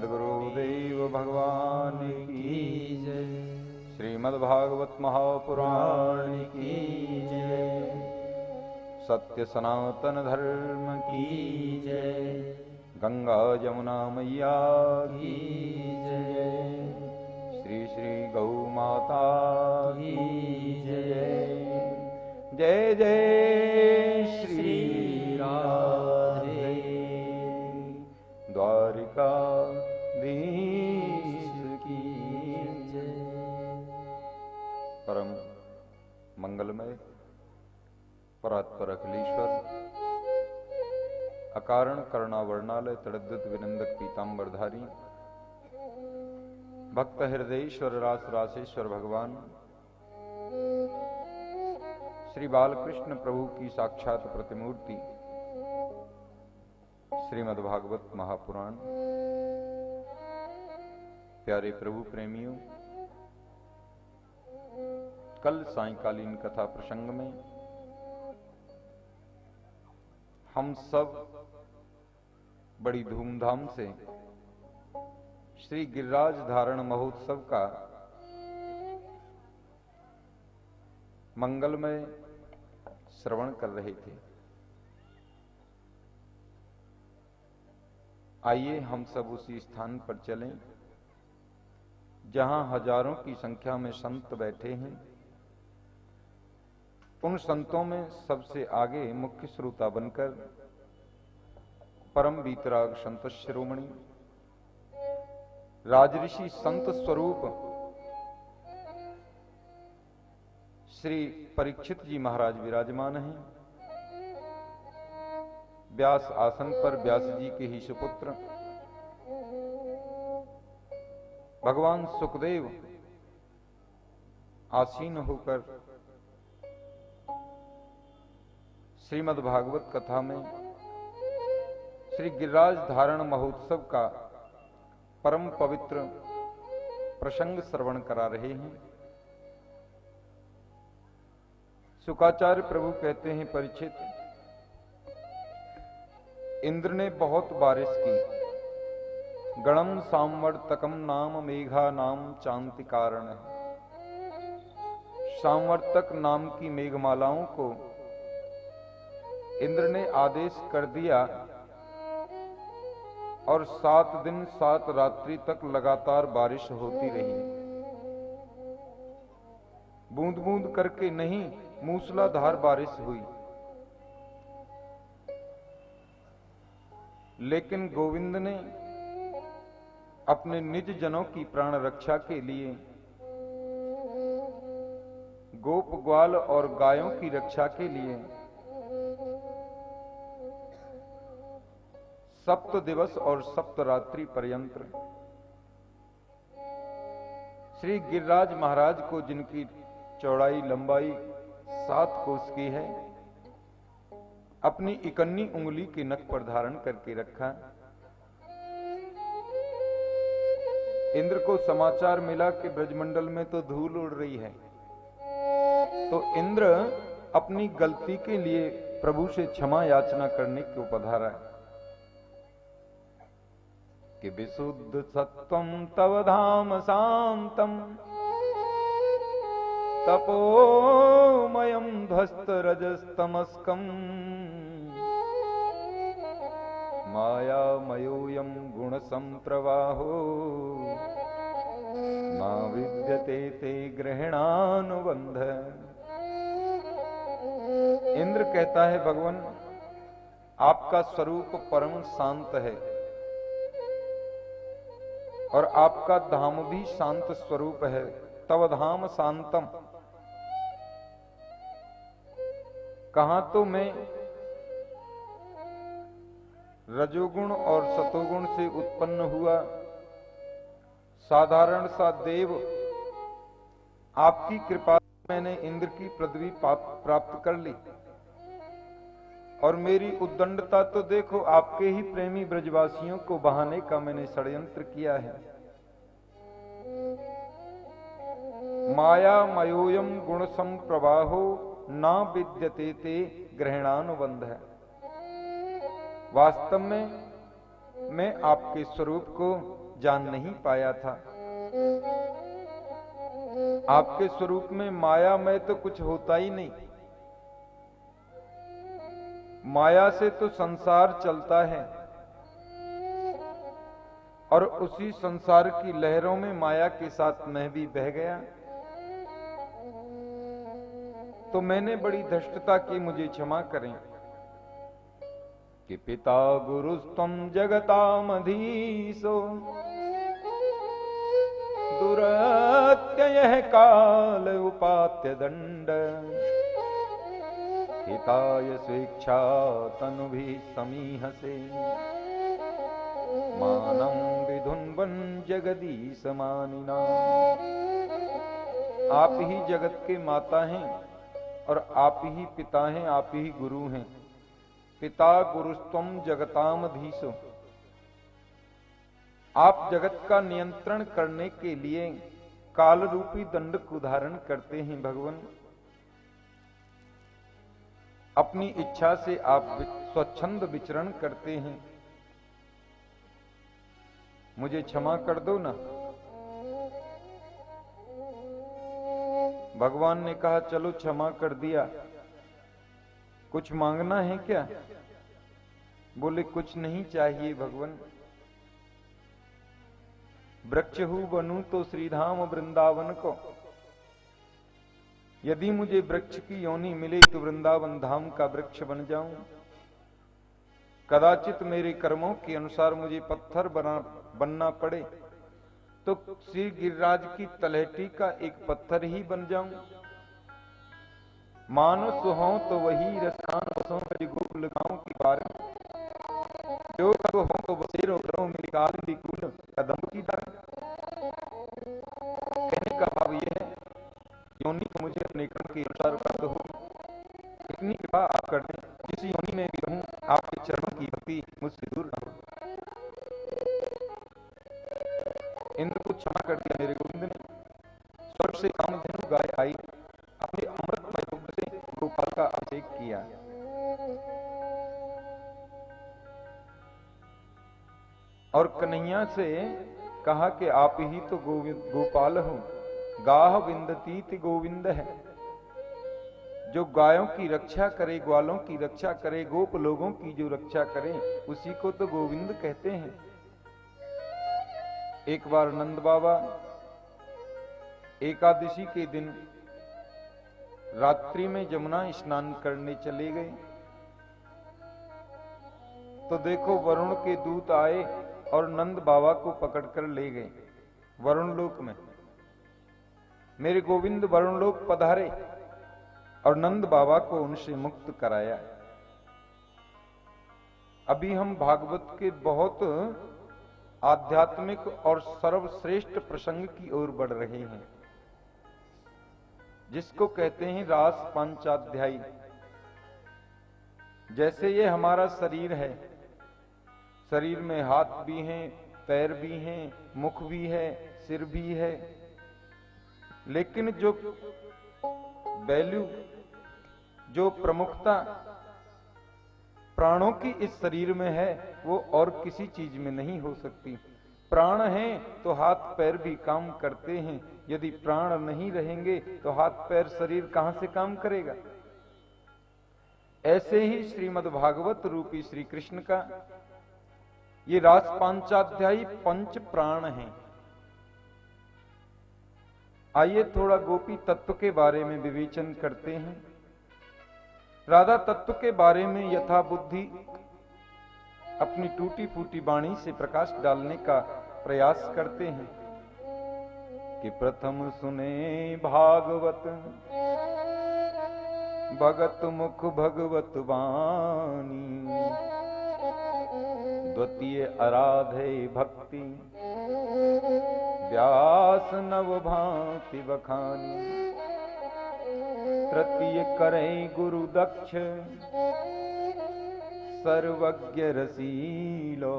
सद्गुरुदेव भगवान की जय। श्रीमद्भागवत महापुराण की जय। सत्य सनातन धर्म की जय। गंगा जमुना मैया की जय। श्री श्री गौ माता की जय। जय जय श्री राधे द्वारिकाधीश की जय। परम मंगलमय परात्पर अखिलेश्वर अकारण करुणावर्णालय तड़द्दुत विनंदक पीताम्बरधारी भक्त हृदयेश्वर रास रासेश्वर भगवान श्री बालकृष्ण प्रभु की साक्षात प्रतिमूर्ति श्रीमद्भागवत महापुराण। प्यारे प्रभु प्रेमियों, कल सायंकालीन कथा प्रसंग में हम सब बड़ी धूमधाम से श्री गिरिराज धारण महोत्सव का मंगलमय श्रवण कर रहे थे। आइए हम सब उसी स्थान पर चलें जहां हजारों की संख्या में संत बैठे हैं। उन संतों में सबसे आगे मुख्य श्रोता बनकर परम वीतराग संत शिरोमणि राजऋषि संत स्वरूप श्री परीक्षित जी महाराज विराजमान हैं। व्यास आसन पर व्यास जी के ही सुपुत्र भगवान सुखदेव आसीन होकर श्रीमद् भागवत कथा में श्री गिरिराज धारण महोत्सव का परम पवित्र प्रसंग श्रवण करा रहे हैं। शुकाचार्य प्रभु कहते हैं, परीक्षित, इंद्र ने बहुत बारिश की। गणम सांवर्तकम नाम मेघा नाम चांति कारण। सांवर्तक नाम की मेघमालाओं को इंद्र ने आदेश कर दिया और 7 दिन 7 रात्रि तक लगातार बारिश होती रही। बूंद बूंद करके नहीं, मूसलाधार बारिश हुई। लेकिन गोविंद ने अपने निज जनों की प्राण रक्षा के लिए, गोप ग्वाल और गायों की रक्षा के लिए 7 दिवस और 7 रात्रि पर्यंत श्री गिरिराज महाराज को, जिनकी चौड़ाई लंबाई 7 कोस की है, अपनी इकन्नी उंगली के नख पर धारण करके रखा। इंद्र को समाचार मिला कि ब्रजमंडल में तो धूल उड़ रही है, तो इंद्र अपनी गलती के लिए प्रभु से क्षमा याचना करने को पधारा कि विशुद्ध सत्वम तव धाम शांतम तपोमयं ध्वस्त रजस्तमस्कं मायामयोऽयं गुणसंप्रवाहो मा विद्यते ते ग्रहणानुबंध। इंद्र कहता है, भगवान, आपका स्वरूप परम शांत है और आपका धाम भी शांत स्वरूप है। तव धाम शांतम, कहां तो मैं रजोगुण और सतोगुण से उत्पन्न हुआ साधारण सा देव, आपकी कृपा से मैंने इंद्र की पदवी प्राप्त कर ली, और मेरी उद्दंडता तो देखो, आपके ही प्रेमी ब्रजवासियों को बहाने का मैंने षड्यंत्र किया है। माया मयोयम गुण संप्रवाहो ना विद्यते ते ग्रहणानुबंध है। वास्तव में मैं आपके स्वरूप को जान नहीं पाया था। आपके स्वरूप में माया में तो कुछ होता ही नहीं। माया से तो संसार चलता है और उसी संसार की लहरों में माया के साथ मैं भी बह गया। तो मैंने बड़ी धृष्टता की, मुझे क्षमा करें। कि पिता गुरुस्तम जगतामधीशो दुरत्ययः काल उपात्य दंड हिताय स्वेच्छा तनुभि समीहसे मानं विधुन्वन जगदीश मानिना। आप ही जगत के माता हैं और आप ही पिता हैं, आप ही गुरु हैं। पिता गुरुस्तम जगतामधीशो, आप जगत का नियंत्रण करने के लिए काल रूपी दंड को धारण करते हैं भगवान। अपनी इच्छा से आप स्वच्छंद विचरण करते हैं। मुझे क्षमा कर दो ना। भगवान ने कहा चलो क्षमा कर दिया, कुछ मांगना है क्या? बोले कुछ नहीं चाहिए भगवान। वृक्ष हूं बनूं तो श्रीधाम वृंदावन को। यदि मुझे वृक्ष की योनि मिले तो वृंदावन धाम का वृक्ष बन जाऊं। कदाचित मेरे कर्मों के अनुसार मुझे पत्थर बनना पड़े तो श्री गिरिराज की तलहटी का एक पत्थर ही बन जाऊं। मानस हो तो वही रसान बसों गोकुल गांव की बार जो हो तो बसेरो करो मेरी काल दी कुल कदम की डाल। कहने का भाव यह है, योनि तो मुझे अपने कर्म के अनुसार प्राप्त हो, इतनी कृपा आप कर दें जिस योनि में भी रहूं आपके चरणों की भक्ति मुझसे दूर न हो। इंद्र को क्षमा कर दिया मेरे गोविंद ने। स्वर्ग से कामधेनु गाय आई, अपने अमृतमय दुग्ध से गोपाल का अभिषेक किया। और कन्हैया से कहा कि आप ही तो गोपाल हो। गाह विंदतीत गोविंद है, जो गायों की रक्षा करे, ग्वालों की रक्षा करे, गोप लोगों की जो रक्षा करे उसी को तो गोविंद कहते हैं। एक बार नंद बाबा एकादशी के दिन रात्रि में जमुना स्नान करने चले गए तो देखो वरुण के दूत आए और नंद बाबा को पकड़कर ले गए वरुण लोक में। मेरे गोविंद वरुण लोक पधारे और नंद बाबा को उनसे मुक्त कराया। अभी हम भागवत के बहुत आध्यात्मिक और सर्वश्रेष्ठ प्रसंग की ओर बढ़ रहे हैं, जिसको कहते हैं रास पंचाध्यायी। जैसे ये हमारा शरीर है, शरीर में हाथ भी हैं, पैर भी हैं, मुख भी है, सिर भी है, लेकिन जो वैल्यू, जो प्रमुखता प्राणों की इस शरीर में है वो और किसी चीज में नहीं हो सकती। प्राण हैं तो हाथ पैर भी काम करते हैं, यदि प्राण नहीं रहेंगे तो हाथ पैर शरीर कहां से काम करेगा। ऐसे ही श्रीमद् भागवत रूपी श्री कृष्ण का ये रास पांचाध्यायी पंच प्राण हैं। आइए थोड़ा गोपी तत्व के बारे में विवेचन करते हैं। राधा तत्व के बारे में यथा बुद्धि अपनी टूटी फूटी वाणी से प्रकाश डालने का प्रयास करते हैं कि प्रथम सुने भागवत भगत मुख भगवत वाणी, द्वितीय आराधे भक्ति व्यास नव भांति बखानी, तृतीय करें गुरु दक्ष सर्वज्ञ रसीलो,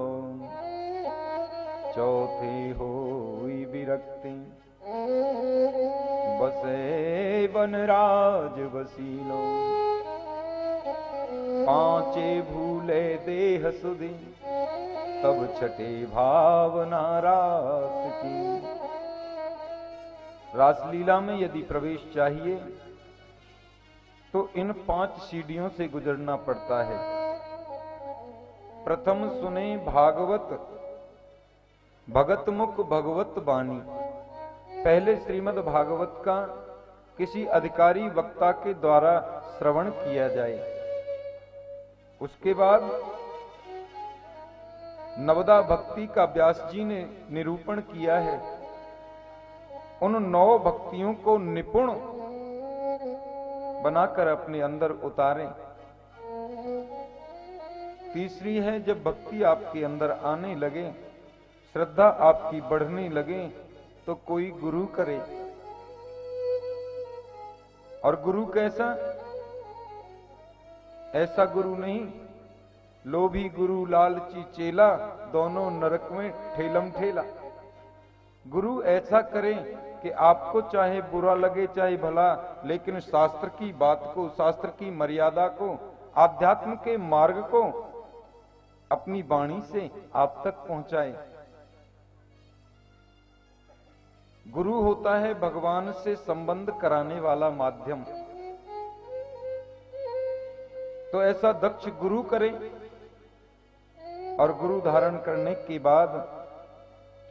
चौथे होई विरक्ति बसे वनराज वसीलो, पांचे भूले देह सुधि तब छठे भावना रास की। रासलीला में यदि प्रवेश चाहिए तो इन 5 सीढ़ियों से गुजरना पड़ता है। प्रथम सुने भागवत भगत मुख भगवत बानी। पहले श्रीमद् भागवत का किसी अधिकारी वक्ता के द्वारा श्रवण किया जाए। उसके बाद नवदा भक्ति का व्यास जी ने निरूपण किया है। उन 9 भक्तियों को निपुण बनाकर अपने अंदर उतारें। तीसरी है, जब भक्ति आपके अंदर आने लगे, श्रद्धा आपकी बढ़ने लगे, तो कोई गुरु करे। और गुरु कैसा? ऐसा गुरु नहीं, लोभी गुरु लालची चेला, दोनों नरक में ठेलम ठेला। गुरु ऐसा करे कि आपको चाहे बुरा लगे चाहे भला, लेकिन शास्त्र की बात को, शास्त्र की मर्यादा को, आध्यात्म के मार्ग को अपनी वाणी से आप तक पहुंचाए। गुरु होता है भगवान से संबंध कराने वाला माध्यम। तो ऐसा दक्ष गुरु करे। और गुरु धारण करने के बाद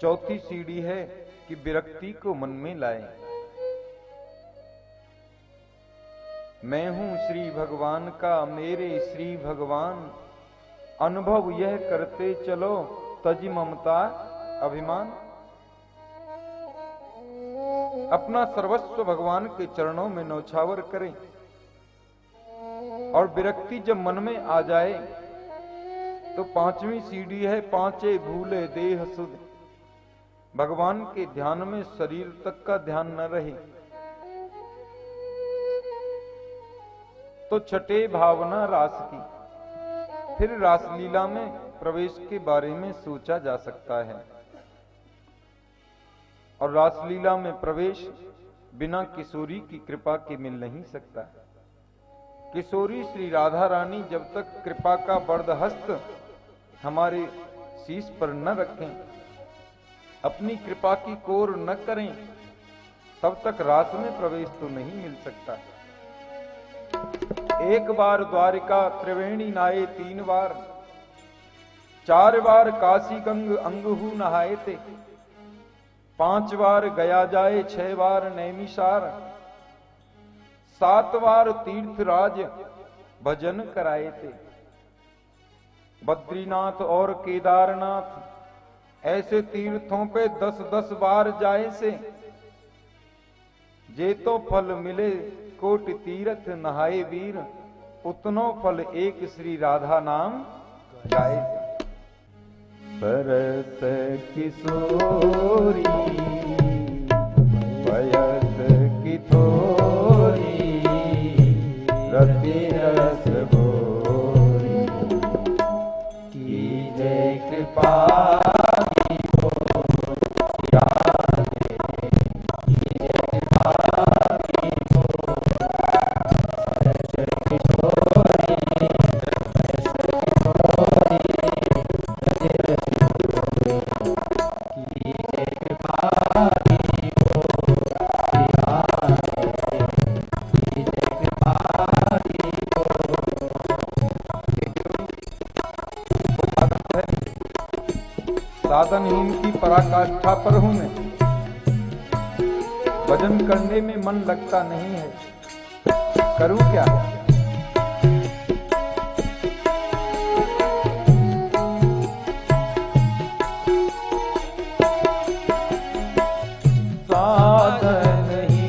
चौथी सीढ़ी है कि विरक्ति को मन में लाए। मैं हूं श्री भगवान का, मेरे श्री भगवान, अनुभव यह करते चलो, तज ममता अभिमान। अपना सर्वस्व भगवान के चरणों में नौछावर करें। और विरक्ति जब मन में आ जाए तो 5वीं सीढ़ी है, पांचे भूले देह सुध। भगवान के ध्यान में शरीर तक का ध्यान न रहे तो छठे भावना रास की। फिर रासलीला में प्रवेश के बारे में सोचा जा सकता है। और रासलीला में प्रवेश बिना किशोरी की कृपा के मिल नहीं सकता। किशोरी श्री राधा रानी जब तक कृपा का बर्द हस्त हमारे शीश पर न रखें, अपनी कृपा की कोर न करें, तब तक रास में प्रवेश तो नहीं मिल सकता। एक बार द्वारिका त्रिवेणी नाये 3 बार, 4 बार काशी गंग अंगहू नहाए थे, 5 बार गया जाए, 6 बार नैमिषार, 7 बार तीर्थराज भजन कराए थे। बद्रीनाथ और केदारनाथ ऐसे तीर्थों पे 10-10 बार जाए से, जे तो फल मिले कोटि तीर्थ नहाए वीर, उतनो फल एक श्री राधा नाम गाए। सरस किशोरी वयस की थोरी, रति रस भोरी, कीजे कृपा साधनहीन की पराकाष्ठा पर हूं मैं, भजन करने में मन लगता नहीं है, करूं क्या? साधनहीन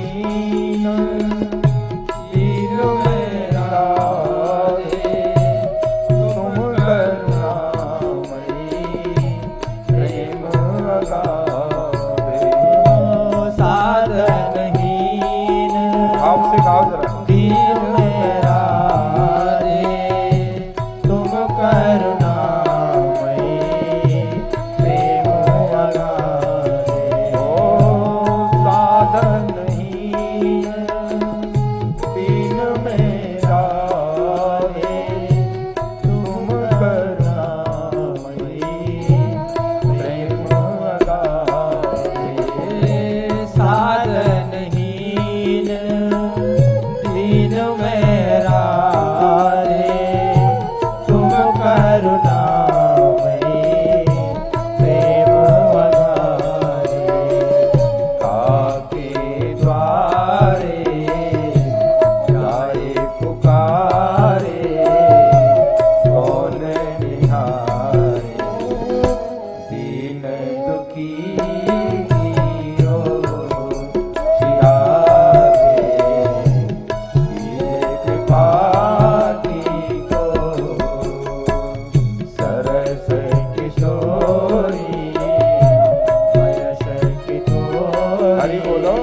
हरि बोलो।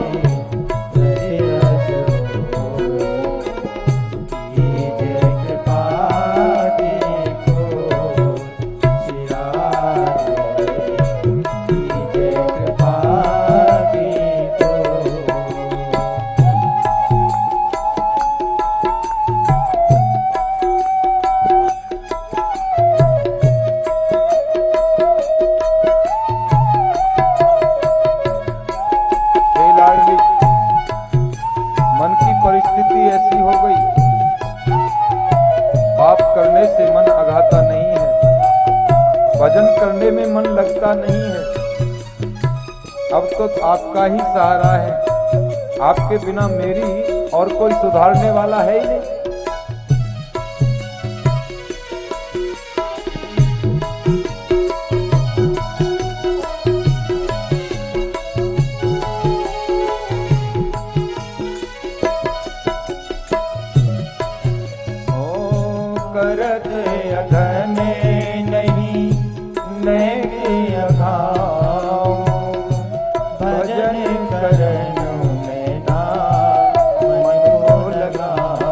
भजन करने में मन लगता नहीं है। अब तो आपका ही सहारा है, आपके बिना मेरी और कोई सुधारने वाला है ही नहीं। करत अघने नहीं मैं अघाओ, भजन करन में ना मन को लगाओ।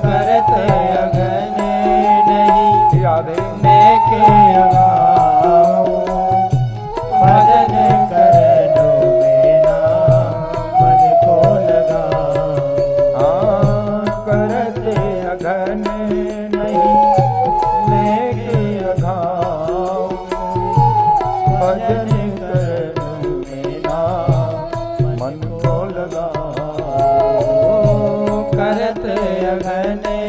करत अघने नहीं मैं अघाओ, भजन करन में ना मन को लगाओ। करत अघने नहीं मैं अघाओ, भजन करन में ना मन को लगाओ। करत अघने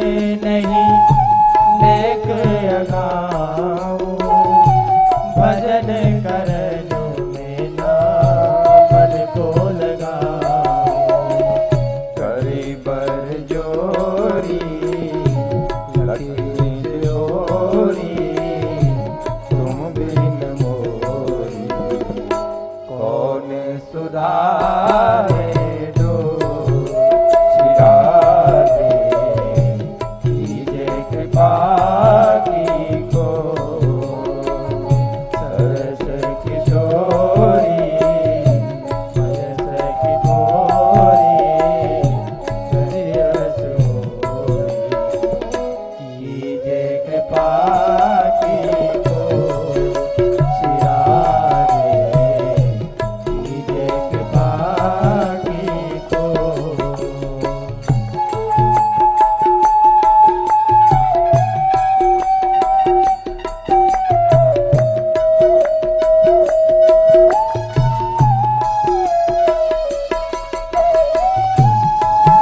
नहीं मैं अघाओ, भजन करन में ना मन को लगाओ। करी बर जोरी सुधारे दो सिरारे, कीजे कृपा की को। सरस किशोरी मयस किशोरी सरस कीजे कृपा की को। सिरारे कीजे कृपा की को।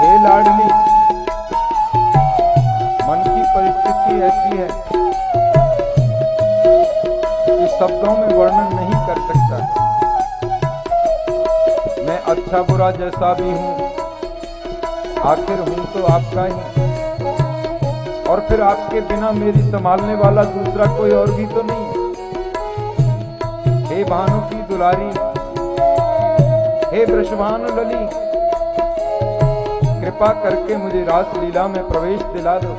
हे लाडली, मन की परिस्थिति ऐसी है कि शब्दों में वर्णन नहीं कर सकता। मैं अच्छा बुरा जैसा भी हूं, आखिर हूं तो आपका ही, और फिर आपके बिना मेरी संभालने वाला दूसरा कोई और भी तो नहीं। हे भानु की दुलारी, हे वृषभानु लली, कृपा करके मुझे रास लीला में प्रवेश दिला दो।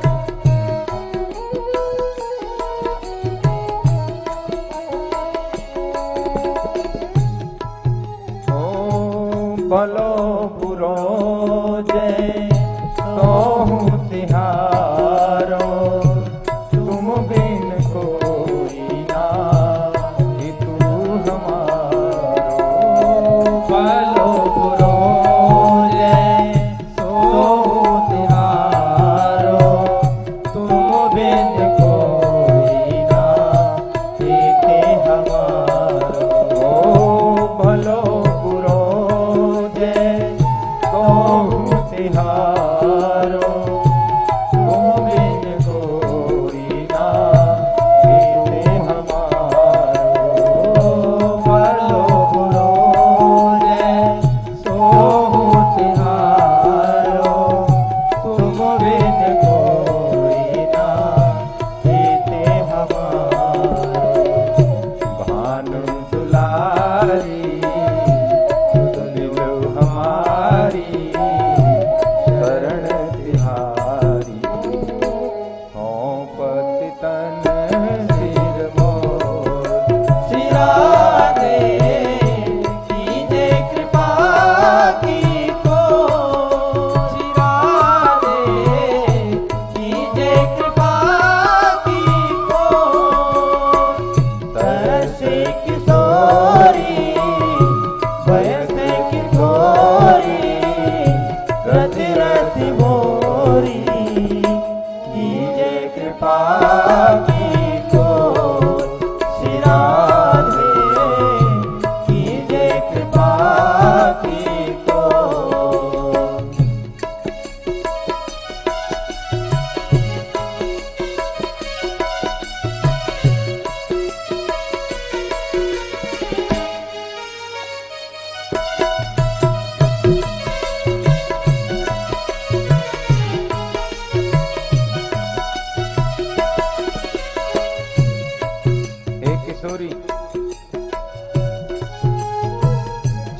भलो बुरो जय सोहु तिहारो, तुम बिन कोई ना तू हमारो। भलो बुरो जय सोहु तिहारो, तुम बिन कोई ना देखे हमारो। भलो बुरो जय सोहु तिहारो,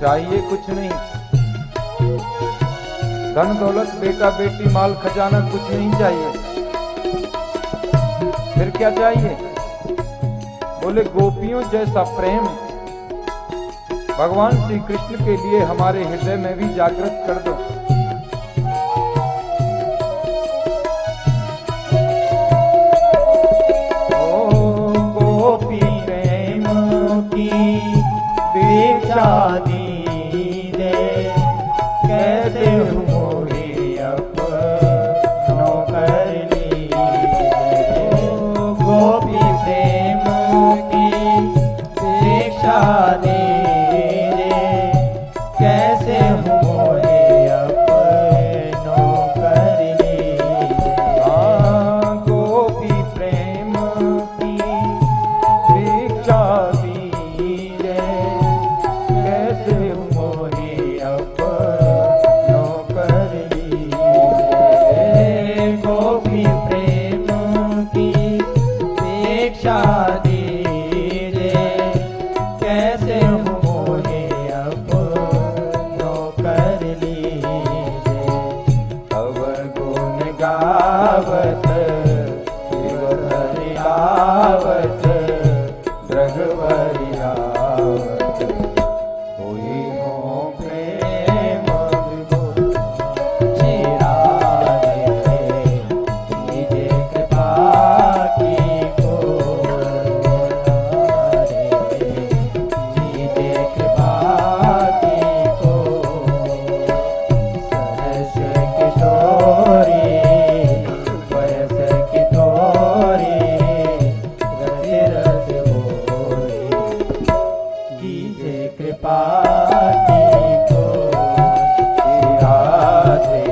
चाहिए कुछ नहीं, धन दौलत बेटा बेटी माल खजाना कुछ नहीं चाहिए। फिर क्या चाहिए? बोले गोपियों जैसा प्रेम भगवान श्री कृष्ण के लिए हमारे हृदय में भी जागृत कर दो। गोपी प्रेम की भिक्षा दीजे, कैसे मोहे अपनों कर लीजे। गोपी प्रेम की भिक्षा दीजे, कैसे मोहे अपनों कर लीजे। हाँ, गोपी प्रेम की भिक्षा दीजे, कैसे मोहे अपनों कर लीजे। गोपी प्रेम की भिक्षा दीजे, कैसे मोहे अपनों कर लीजे। अवर गुण गावत शिव हरि आवत, रघुवरि आवत, होई हो प्रेम विभोर। श्री राधे कीजे कृपा की को, कीजे कृपा की को। सरस किशोरी वयस की तोरी, रति रस भोरी, कीजे कृपा की को। श्री राधे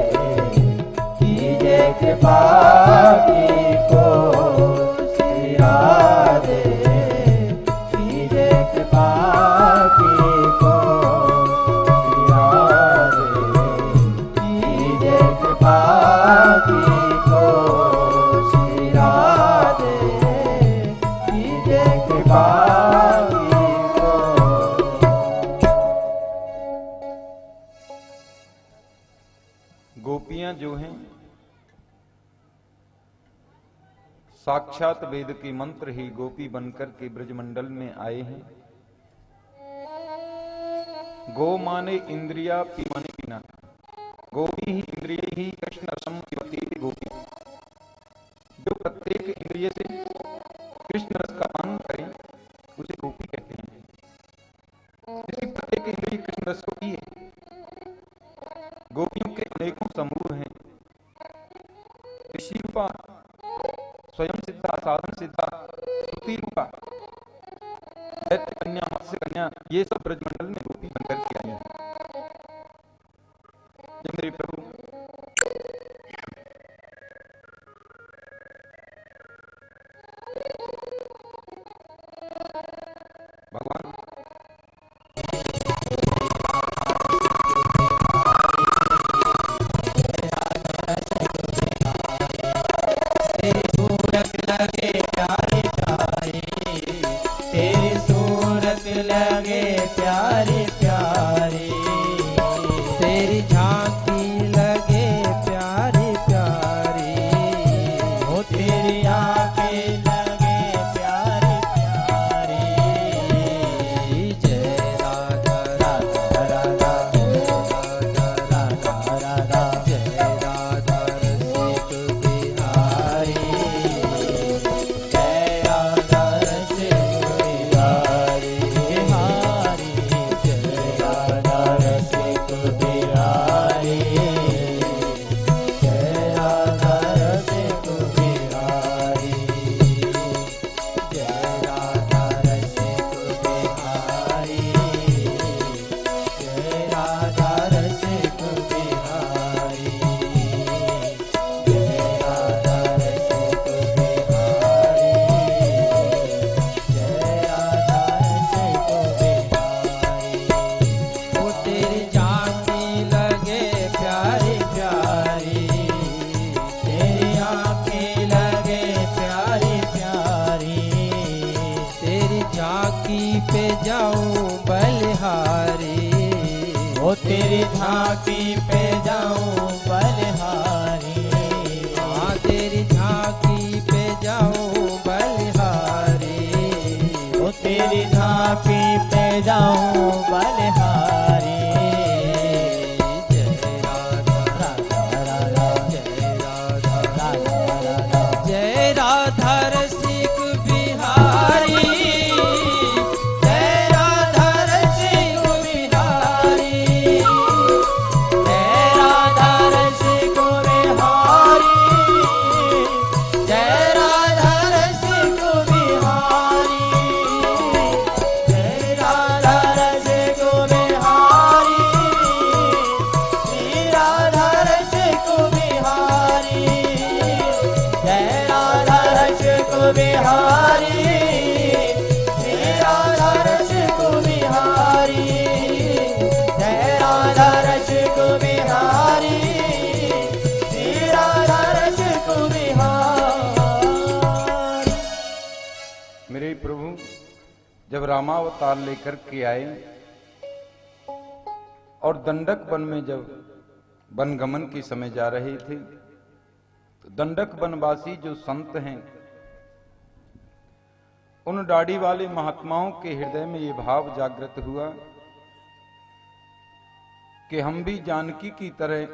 कीजे कृपा की को। श्री राधे कीजे कृपा की को। श्री राधे कीजे कृपा की को। श्री राधे कीजे कृपा की को। गोपियां जो हैं साक्षात वेद के मंत्र ही गोपी बनकर के ब्रजमंडल में आए हैं। गो माने इंद्रिया, पी माने पीना। गोपी ही इंद्रिय ही कृष्ण रसम पिबती गोपी। जो प्रत्येक इंद्रिय से कृष्ण रस का पान करे उसे गोपी कहते हैं। जिसकी प्रत्येक इंद्रिय कृष्ण रस को पिए। गोपियों के अनेकों समूह हैं। ऋषि रूपा, स्वयं सिद्धा, साधन सिद्धा, स्तुति रूपा, दैत्य कन्या, मत्स्य कन्या, ये सब ब्रजमंडल में गोपी बनकर के आई हैं। ये मेरे प्रभु भगवान लगे प्यारे प्यारे, तेरी सूरत लगे प्यारे प्यारे, तेरी झांकी ओ तेरी झांकी पे जाऊं बलिहारी, हाँ तेरी झांकी पे जाऊं बलिहारी, ओ तेरी झांकी पे जाऊं बलिहारी। जय राधा राधा राधा, जय राधा राधा राधा, जय राधा रसिक बिहारी, जय राधा रसिक बिहारी, जय राधा रसिक बिहारी, जय राधा रसिक बिहारी, जय राधा रसिक बिहारी, श्री राधा रसिक बिहारी, जय राधा रसिक बिहारी, श्री राधा रसिक बिहारी, जय राधा रसिक बिहारी, श्री राधा रसिक बिहारी। मेरे प्रभु जब रामावतार लेकर के आए और दंडक वन में जब वनगमन के समय जा रहे थे, तो दंडक वनवासी जो संत हैं, उन दाढ़ी वाले महात्माओं के हृदय में ये भाव जागृत हुआ कि हम भी जानकी की तरह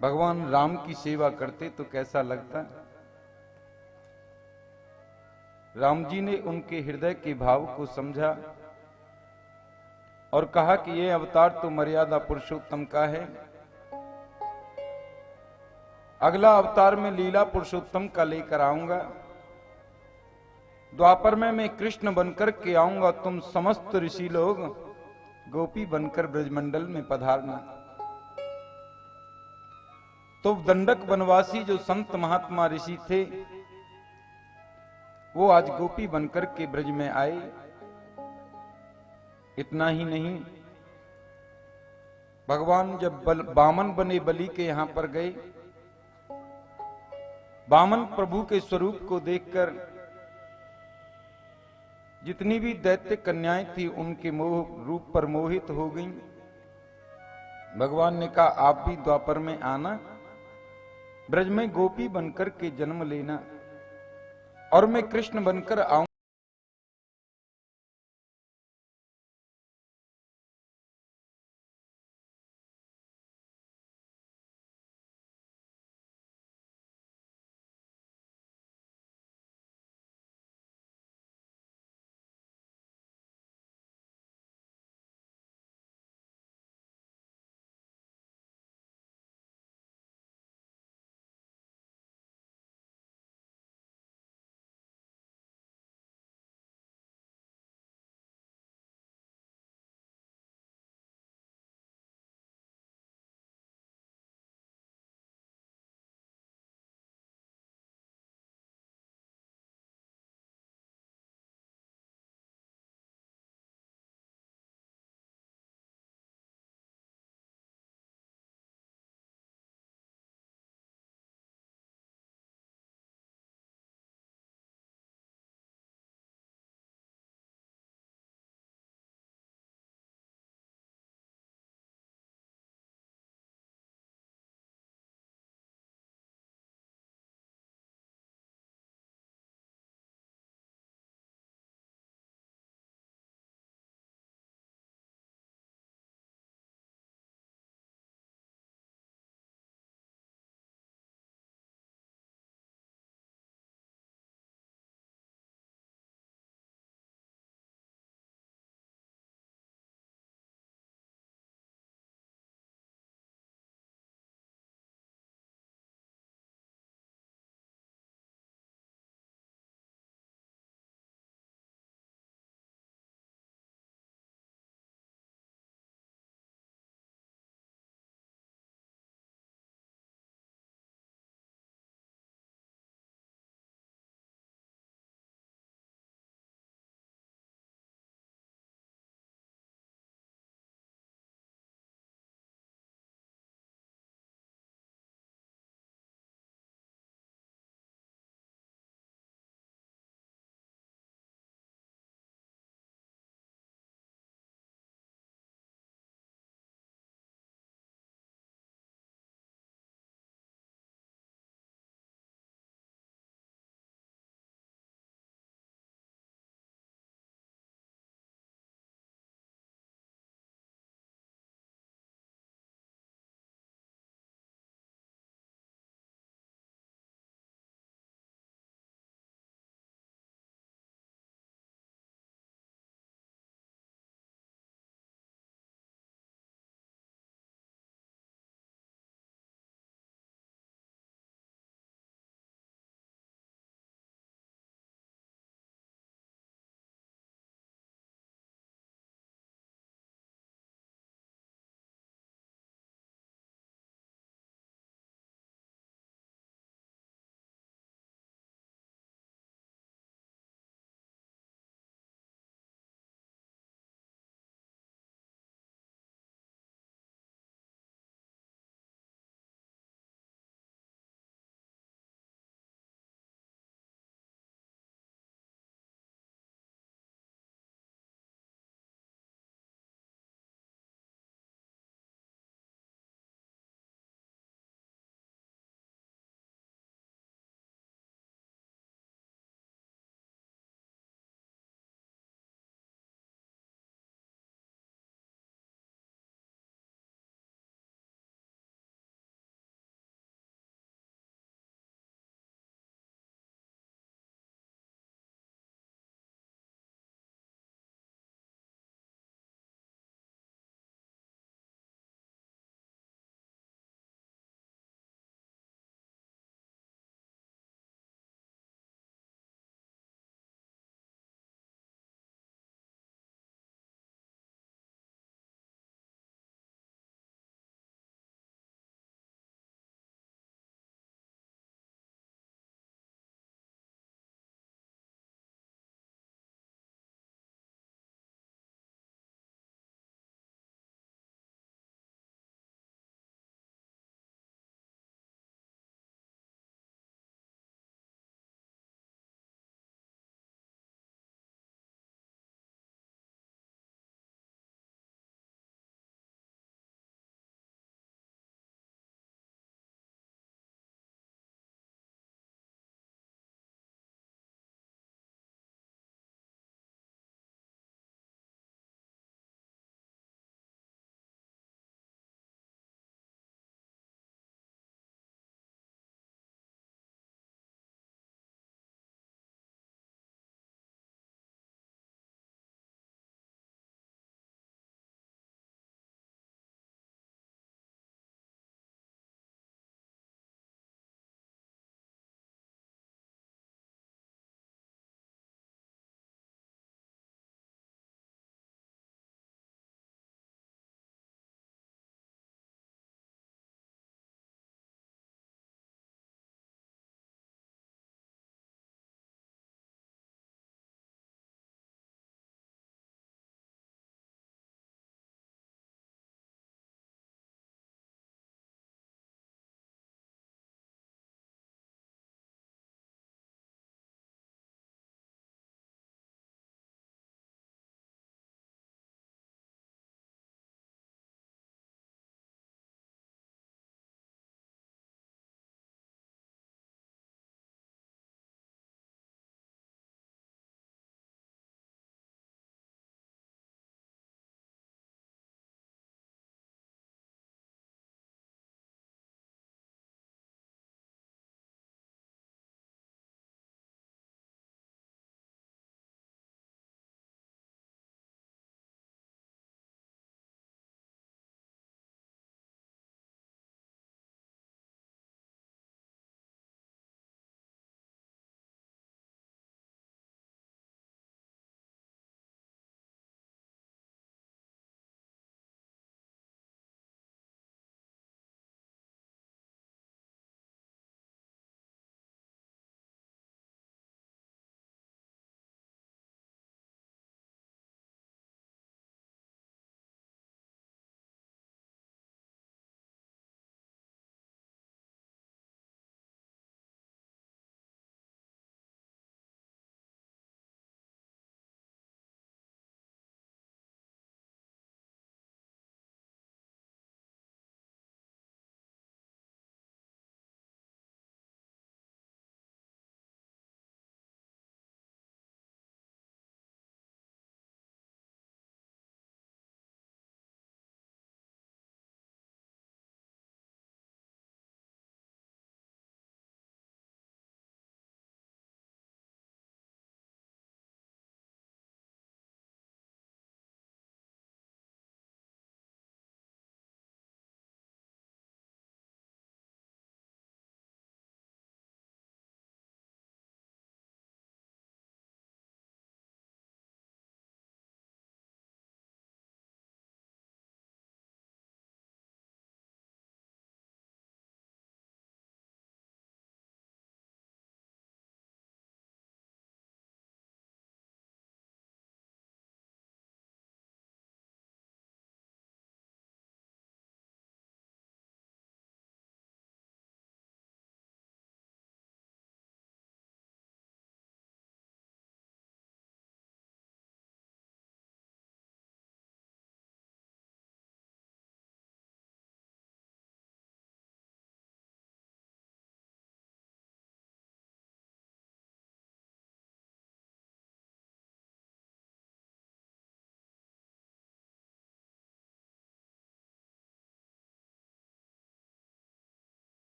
भगवान राम की सेवा करते तो कैसा लगता। राम जी ने उनके हृदय के भाव को समझा और कहा कि यह अवतार तो मर्यादा पुरुषोत्तम का है, अगला अवतार में लीला पुरुषोत्तम का लेकर आऊंगा, द्वापर में मैं कृष्ण बनकर के आऊंगा, तुम समस्त ऋषि लोग गोपी बनकर ब्रजमंडल में पधारना। तो दंडक वनवासी जो संत महात्मा ऋषि थे, वो आज गोपी बनकर के ब्रज में आए। इतना ही नहीं, भगवान जब बामन बने बलि के यहां पर गए, बामन प्रभु के स्वरूप को देखकर जितनी भी दैत्य कन्याएं थी उनके मोह रूप पर मोहित हो गईं। भगवान ने कहा आप भी द्वापर में आना, ब्रज में गोपी बनकर के जन्म लेना और मैं कृष्ण बनकर आऊं।